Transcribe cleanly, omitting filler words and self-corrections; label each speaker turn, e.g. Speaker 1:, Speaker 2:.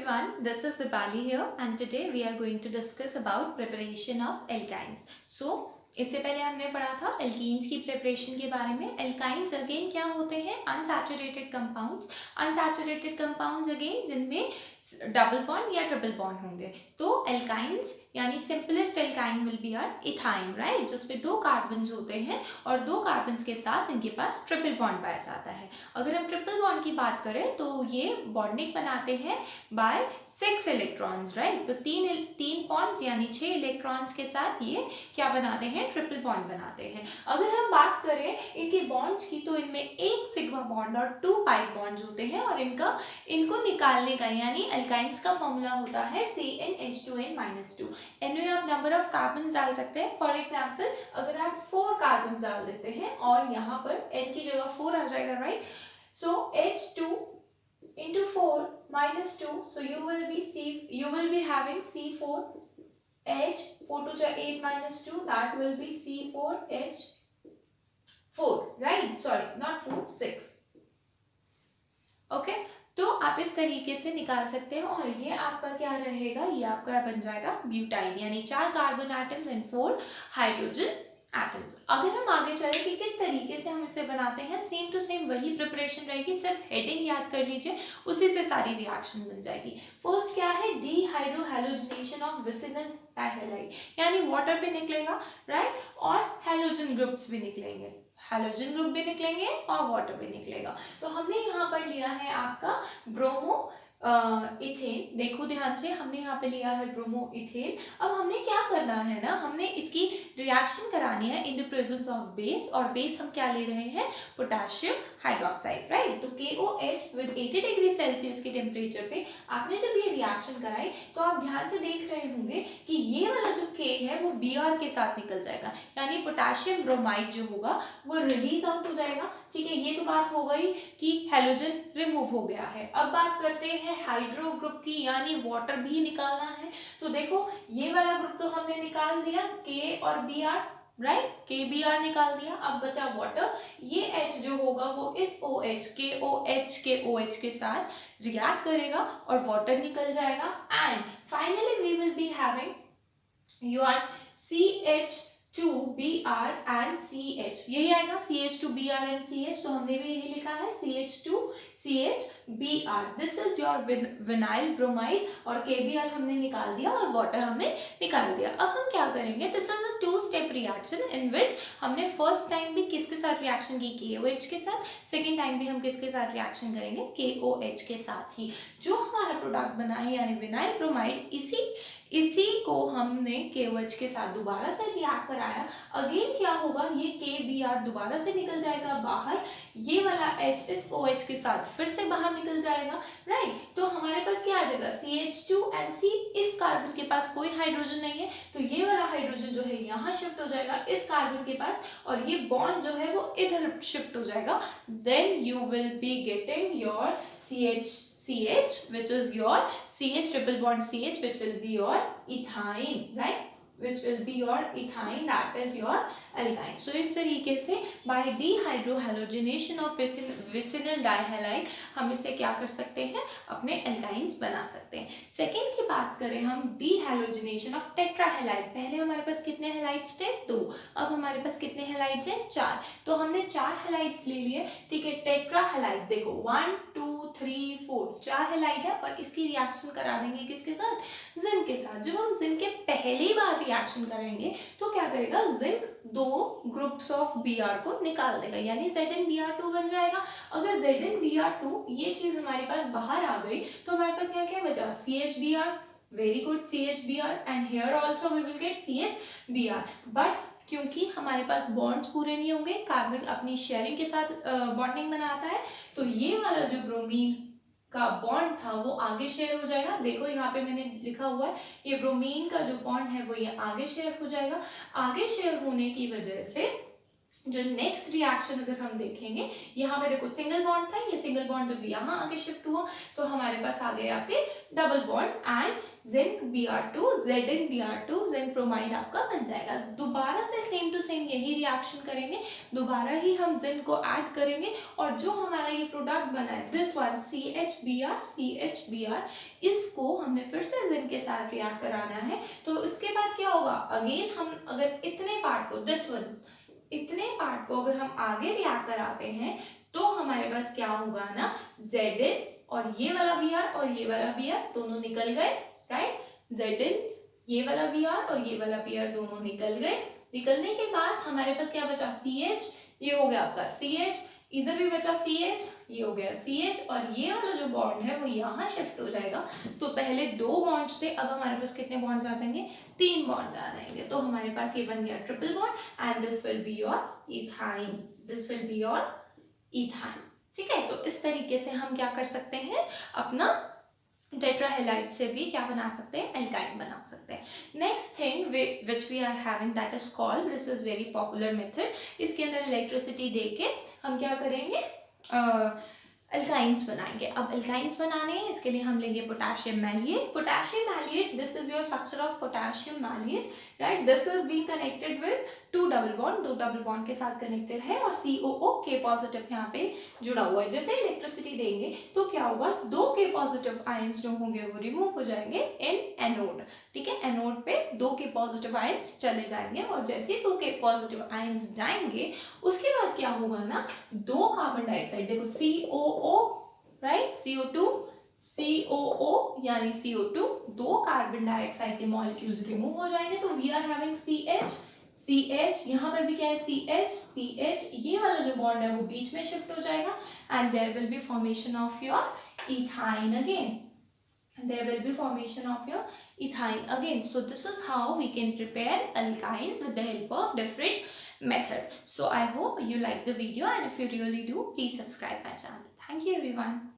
Speaker 1: everyone, this is Dipali here and today we are going to discuss about preparation of alkynes. So, इससे पहले हमने पढ़ा था alkenes की प्रिपरेशन के बारे में। एल्काइंस अगेन क्या होते हैं? Unsaturated compounds. Unsaturated compounds again जिनमें डबल बॉन्ड या ट्रिपल बॉन्ड होंगे। तो एल्काइंस यानी simplest alkyne will be are ethyne, right, जिसमें दो कार्बन्स होते हैं और दो कार्बन्स के साथ इनके पास ट्रिपल बॉन्ड पाया जाता है। अगर हम ट्रिपल बॉन्ड की बात करें तो ये बॉन्डिंग बनाते हैं बाय 6 इलेक्ट्रॉन्स, राइट। तो तीन बॉन्ड्स यानी 6 इलेक्ट्रॉन्स के साथ ये क्या बनाते हैं? ट्रिपल बॉन्ड बनाते हैं। अगर हम बात करें इनके बॉन्ड्स की तो इनमें एक सिग्मा बॉन्ड और 2 पाई बॉन्ड्स होते हैं और इनको निकालने का यानी अल्काइंस का फॉर्मूला होता है CnH2n-2। n में आप नंबर ऑफ कार्बन्स डाल सकते हैं। फॉर एग्जांपल अगर आप 4 कार्बन्स डाल देते हैं और यहाँ पर n की जगह 4 आ जाएगा, right. So H2 into 4 minus 2, so you will be having C4H, 4 to 8 minus 2, that will be C4H4, right? Sorry, not 4, 6. Okay, तो आप इस तरीके से निकाल सकते हैं और ये आपका क्या रहेगा? ये आपका बन जाएगा ब्यूटाइन, यानी 4 carbon atoms and 4 hydrogen atoms. अगर हम आगे चले कि किस तरीके से हम इसे बनाते हैं, सेम टू सेम वही प्रिपरेशन रहेगी, सिर्फ हेडिंग याद कर लीजिए, उसी से सारी रिएक्शन बन जाएगी। फर्स्ट क्या है? डीहाइड्रोहैलोजिनेशन ऑफ विसिनल डाइहैलाइड, यानी वाटर भी निकलेगा, राइट, और हैलोजन ग्रुप्स भी निकलेंगे, हैलोजन ग्रुप भी निकलेंगे और वाटर भी निकलेगा। तो हमने यहाँ पर लिया है आपका ब्रोमो इथेन। देखो ध्यान से, हमने यहाँ पे लिया है ब्रोमो इथेन। अब हमने क्या करना है ना, हमने इसकी रिएक्शन करानी है in the presence of base, और बेस हम क्या ले रहे हैं? Potassium hydroxide, right. तो KOH विद 80 डिग्री सेल्सियस के टेम्परेचर पे आपने जब ये रिएक्शन कराई तो आप ध्यान से देख रहे होंगे कि ये वाला जो K है वो Br के साथ निकल जाएगा, यानी पोटेशियम ब्रोमाइड जो होगा वो रिलीज आउट हो जाएगा। ठीक है, ये तो बात हो गई कि हैलोजन रिमूव हो गया है। अब बात करते हैं हाइड्रो ग्रुप की, यानी वाटर भी निकालना है। तो देखो ये वाला ग्रुप तो हमने निकाल दिया, K और Br, राइट, KBr निकाल दिया। अब बचा वाटर। ये H जो होगा वो इस OH KOH के साथ रिएक्ट करेगा और वाटर निकल जाएगा। And finally we will be having your CH2Br and CH, यही आएगा CH2Br and CH। तो हमने भी यही लिखा है CH2CHBr। This is your vinyl bromide, और KBr हमने निकाल दिया और वाटर हमने निकाल दिया। अब हम क्या करेंगे? This is a 2 step reaction in which हमने फर्स्ट टाइम भी किसके साथ रिएक्शन की? KOH के साथ। सेकेंड टाइम भी हम किसके साथ रिएक्शन करेंगे? KOH के साथ ही। जो हमारा प्रोडक्ट बना है यानी विनाइल ब्रोमाइड, इसी को हमने KOH के साथ दोबारा से रिएक्ट कराया। अगेन क्या होगा? ये KBr दोबारा से निकल जाएगा बाहर, ये वाला H इस OH के साथ फिर से बाहर निकल जाएगा, राइट। तो हमारे पास क्या आ जाएगा? CH2 and C। इस कार्बन के पास कोई हाइड्रोजन नहीं है, तो ये वाला हाइड्रोजन जो है यहाँ शिफ्ट हो जाएगा इस कार्बन के पास, और ये बॉन्ड जो है वो इधर शिफ्ट हो जाएगा। Then you will be getting your CH, which is your CH triple bond CH, which will be your ethine, right? Which will be your ethine, that is your alkyne. So इस तरीके से by dehydrohalogenation of vicinal dihalide हम इसे क्या कर सकते हैं? अपने alkynes बना सकते हैं। सेकेंड की बात करें हम, dehalogenation of tetrahalide। पहले हमारे पास कितने हैलाइड्स थे? 2। अब हमारे पास कितने हैलाइड्स हैं? 4। तो हमने 4 हैलाइड्स ले लिए, ठीक है। टेट्राहैलाइड देखो 1 2 3 4, 4 हैलाइड है और इसकी रिएक्शन करा देंगे किसके साथ? जिंक के साथ। जब हम जिंक के पहली बार रिएक्शन करेंगे तो क्या करेगा? जिंक 2 ग्रुप्स ऑफ Br को निकाल देगा, यानी ZnBr2 बन जाएगा। अगर ZnBr2 ये चीज हमारे पास बाहर आ गई तो हमारे पास यहाँ क्या बचा? CHBr, very good, CHBr, and here also we will get CHBr। But क्योंकि हमारे पास बॉन्ड्स पूरे नहीं होंगे, कार्बन अपनी शेयरिंग के साथ बॉन्डिंग बनाता है, तो ये वाला जो ब्रोमीन का बॉन्ड था वो आगे शेयर हो जाएगा। देखो यहाँ पे मैंने लिखा हुआ है, ये ब्रोमीन का जो बॉन्ड है वो ये आगे शेयर हो जाएगा। आगे शेयर होने की वजह से जो नेक्स्ट रिएक्शन अगर हम देखेंगे, यहाँ पे देखो सिंगल बॉन्ड था, ये सिंगल बॉन्ड जब यहाँ आगे शिफ्ट हुआ तो हमारे पास आ गए आपके double bond and zinc Br2 Zn zinc bromide आपका बन जाएगा। दोबारा से सेम टू सेम यही रिएक्शन करेंगे, दोबारा ही हम जिंक को ऐड करेंगे और जो हमारा ये प्रोडक्ट बना है दिस वन CHBr, इसको हमने फिर से जिंक के साथ रिएक्ट कराना है। तो इसके बाद क्या होगा, अगेन हम अगर इतने पार्ट को इतने पार्ट को अगर हम आगे रिएक्ट कराते हैं तो हमारे पास क्या होगा ना, Zn और ये वाला Br और ये वाला Br दोनों निकल गए, राइट। Zn ये वाला Br और ये वाला Br दोनों निकल गए। निकलने के बाद हमारे पास क्या बचा, CH, ये हो गया आपका CH, इधर भी बचा CH, ये हो गया CH और ये वाला जो बॉन्ड है वो यहाँ शिफ्ट हो जाएगा। तो पहले 2 बॉन्ड्स थे, अब हमारे पास कितने बॉन्ड्स आ जाएंगे, 3 बॉन्ड्स आ जाएंगे। तो हमारे पास ये बन गया triple bond and this will be your ethyne, this will be your ethyne. ठीक है, तो इस तरीके से हम क्या कर सकते हैं, अपना टेट्राहेलाइड से भी क्या बना सकते हैं, एल्काइन बना सकते हैं। Next thing which we are having that is called, this is very popular method. इसके अंदर इलेक्ट्रिसिटी देके हम क्या करेंगे, अल्काइंस बनाएंगे। अब अल्काइंस बनाने हैं, इसके लिए हम लेंगे potassium मैलिएट। Potassium मैलिएट, this is your structure of potassium मैलिएट, right. This is being connected with 2 double bond, 2 double bond के साथ कनेक्टेड है और COO K पॉजिटिव यहाँ पे जुड़ा हुआ है। जैसे इलेक्ट्रिसिटी देंगे तो क्या होगा, 2 K पॉजिटिव आयंस जो होंगे वो रिमूव हो जाएंगे इन एनोड। ठीक है, एनोड पे 2 K पॉजिटिव आयंस चले जाएंगे और जैसे ही 2 K पॉजिटिव आयंस जाएंगे उसके बाद क्या होगा ना, 2 कार्बन डाइऑक्साइड, देखो COO, राइट, COO यानी CO2, 2 कार्बन डाइऑक्साइड के मॉलिक्यूल्स रिमूव हो जाएंगे तो वी आर हैविंग CH, यहाँ पर भी क्या है CH, ये वाला जो बॉन्ड है वो बीच में शिफ्ट हो जाएगा and there will be formation of your ethyne again, so this is how we can prepare alkynes with the help of different method. So I hope you like the video and if you really do, please subscribe my channel. Thank you everyone.